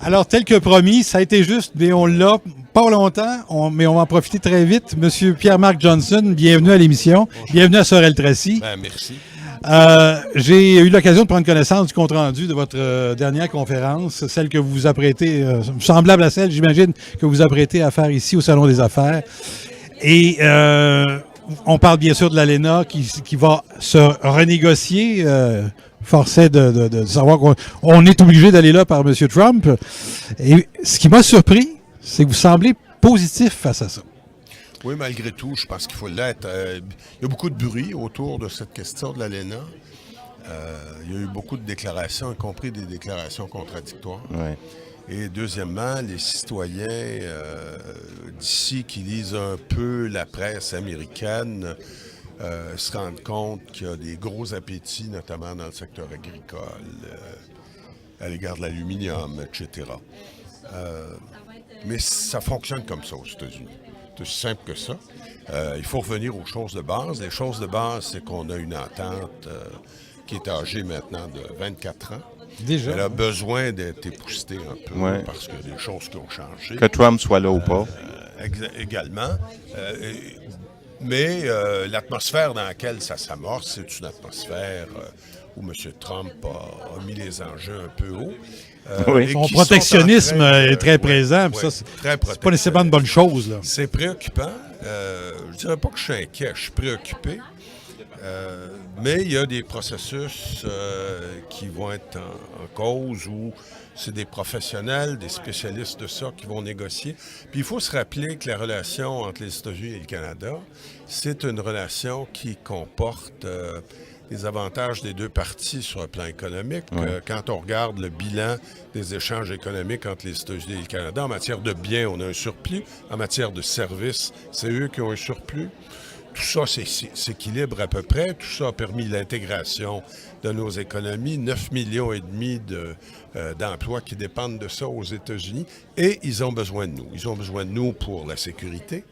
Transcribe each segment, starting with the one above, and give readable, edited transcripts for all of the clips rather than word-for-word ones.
Alors, tel que promis, ça a été juste, mais on l'a pas longtemps, mais on va en profiter très vite. Monsieur Pierre-Marc Johnson, bienvenue à l'émission. Bonjour. Bienvenue à Sorel Tracy. Merci. J'ai eu l'occasion de prendre connaissance du compte-rendu de votre dernière conférence, celle que vous vous apprêtez, semblable à celle, j'imagine, que vous vous apprêtez à faire ici au Salon des Affaires. Et on parle bien sûr de l'ALENA qui va se renégocier. Forcé de savoir qu'on est obligé d'aller là par M. Trump. Et ce qui m'a surpris, c'est que vous semblez positif face à ça. Oui, malgré tout, je pense qu'il faut l'être. Il y a beaucoup de bruit autour de cette question de l'ALENA. Il y a eu beaucoup de déclarations, y compris des déclarations contradictoires. Ouais. Et deuxièmement, les citoyens d'ici qui lisent un peu la presse américaine se rendent compte qu'il y a des gros appétits, notamment dans le secteur agricole, à l'égard de l'aluminium, etc. Mais ça fonctionne comme ça aux États-Unis. C'est aussi simple que ça. Il faut revenir aux choses de base. Les choses de base, c'est qu'on a une entente qui est âgée maintenant de 24 ans. Déjà. Elle a besoin d'être époustée un peu Ouais. parce qu'il y a des choses qui ont changé. Que Trump soit là ou pas. Également. Mais l'atmosphère dans laquelle ça s'amorce, c'est une atmosphère où M. Trump a mis les enjeux un peu haut. Oui. Son protectionnisme est très présent. Puis ça, c'est pas nécessairement une bonne chose. Là. C'est préoccupant. Je dirais pas que je suis inquiet, je suis préoccupé. Mais il y a des processus qui vont être en cause où c'est des professionnels, des spécialistes de ça qui vont négocier. Puis il faut se rappeler que la relation entre les États-Unis et le Canada, c'est une relation qui comporte les avantages des deux parties sur le plan économique. Ouais. Quand on regarde le bilan des échanges économiques entre les États-Unis et le Canada, en matière de biens, on a un surplus. En matière de services, c'est eux qui ont un surplus. Tout ça s'équilibre à peu près. Tout ça a permis l'intégration de nos économies. 9,5 millions d'emplois qui dépendent de ça aux États-Unis. Et ils ont besoin de nous. Ils ont besoin de nous pour la sécurité.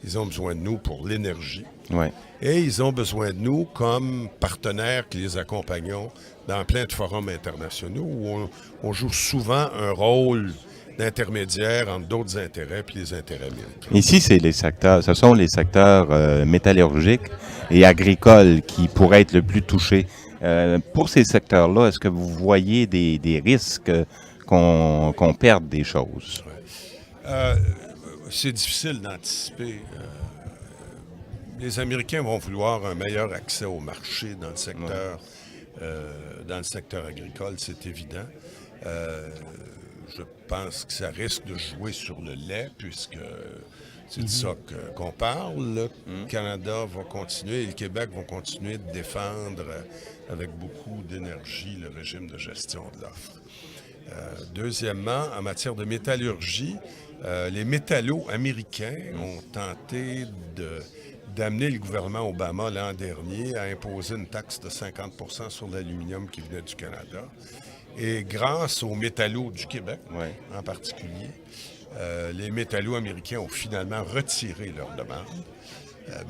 Ils ont besoin de nous pour l'énergie. Ouais. Et ils ont besoin de nous comme partenaires qui les accompagnons dans plein de forums internationaux où on joue souvent un rôle d'intermédiaire entre d'autres intérêts puis les intérêts américains. Ici, ce sont les secteurs métallurgiques et agricoles qui pourraient être le plus touchés. Pour ces secteurs-là, est-ce que vous voyez des risques qu'on perde des choses? C'est difficile d'anticiper. Les Américains vont vouloir un meilleur accès au marché dans le secteur agricole, c'est évident. Je pense que ça risque de jouer sur le lait, puisque c'est de ça qu'on parle. Le Canada va continuer et le Québec vont continuer de défendre avec beaucoup d'énergie le régime de gestion de l'offre. Deuxièmement, en matière de métallurgie, les métallos américains ont tenté d'amener le gouvernement Obama l'an dernier à imposer une taxe de 50% sur l'aluminium qui venait du Canada. Et grâce aux métallos du Québec, en particulier, les métallos américains ont finalement retiré leur demande.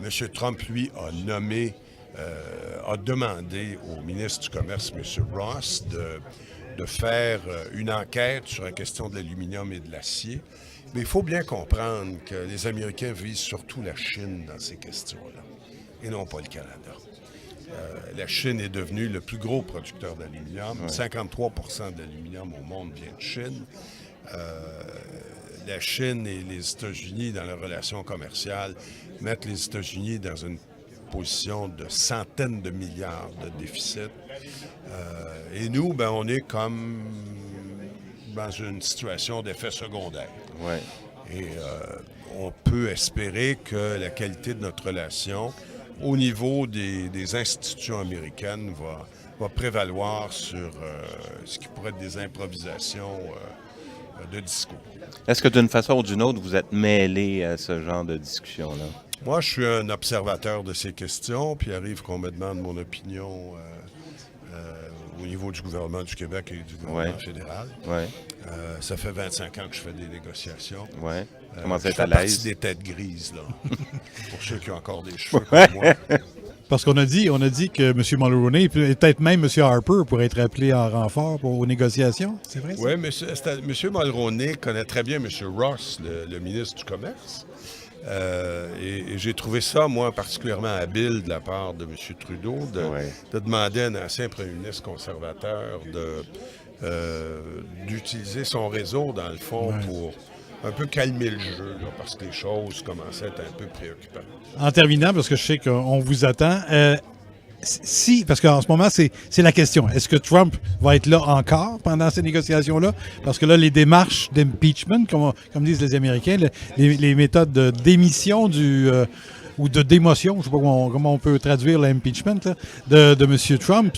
M. Trump, lui, a demandé au ministre du Commerce, M. Ross, de faire une enquête sur la question de l'aluminium et de l'acier. Mais il faut bien comprendre que les Américains visent surtout la Chine dans ces questions-là, et non pas le Canada. La Chine est devenue le plus gros producteur d'aluminium. 53% de l'aluminium au monde vient de Chine. La Chine et les États-Unis, dans leurs relations commerciales, mettent les États-Unis dans une position de centaines de milliards de déficit. Et nous, on est comme dans une situation d'effet secondaire. Ouais. Et on peut espérer que la qualité de notre relation au niveau des institutions américaines va prévaloir sur ce qui pourrait être des improvisations de discours. Est-ce que d'une façon ou d'une autre, vous êtes mêlé à ce genre de discussion-là? Moi, je suis un observateur de ces questions, puis il arrive qu'on me demande mon opinion au niveau du gouvernement du Québec et du gouvernement fédéral. Ouais. Ça fait 25 ans que je fais des négociations. Ouais. Comment ça je être à fais partie l'aise? des têtes grises, là. Pour ceux qui ont encore des cheveux comme moi. Parce qu'on a dit que M. Mulroney, et peut-être même M. Harper, pourrait être appelé en renfort aux négociations. C'est vrai, ça? Oui, M. Mulroney connaît très bien M. Ross, le ministre du Commerce. Et j'ai trouvé ça, moi, particulièrement habile de la part de M. Trudeau de demander à un ancien premier ministre conservateur d'utiliser son réseau, dans le fond, pour un peu calmer le jeu, là, parce que les choses commençaient à être un peu préoccupantes. En terminant, parce que je sais qu'on vous attend, parce qu'en ce moment, c'est la question. Est-ce que Trump va être là encore pendant ces négociations-là? Parce que là, les démarches d'impeachment, comme disent les Américains, les méthodes de démission ou de démotion, je ne sais pas comment on peut traduire l'impeachment, de M. Trump,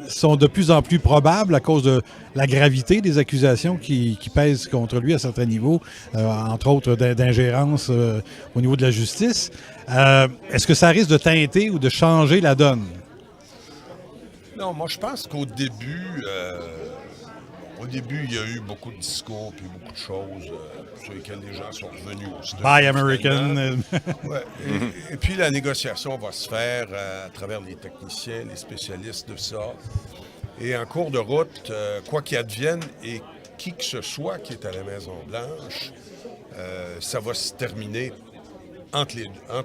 sont de plus en plus probables à cause de la gravité des accusations qui pèsent contre lui à certains niveaux, entre autres d'ingérence au niveau de la justice. Est-ce que ça risque de teinter ou de changer la donne? Non, moi je pense qu'au début, il y a eu beaucoup de discours puis beaucoup de choses sur lesquelles les gens sont revenus aussi. Buy American. Et puis la négociation va se faire à travers les techniciens, les spécialistes de ça. Et en cours de route, quoi qu'il advienne, et qui que ce soit qui est à la Maison-Blanche, ça va se terminer entre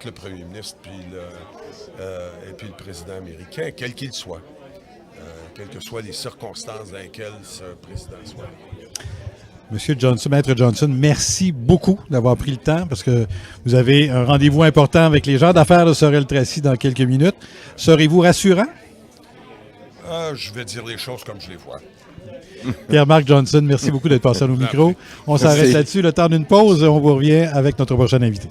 le premier ministre et puis le président américain, quel qu'il soit. Quelles que soient les circonstances dans lesquelles ce président soit. Monsieur Johnson, Maître Johnson, merci beaucoup d'avoir pris le temps parce que vous avez un rendez-vous important avec les gens d'affaires de Sorel-Tracy dans quelques minutes. Serez-vous rassurant? Je vais dire les choses comme je les vois. Pierre-Marc Johnson, merci beaucoup d'être passé à nos micros. On s'arrête là-dessus, le temps d'une pause et on vous revient avec notre prochain invité.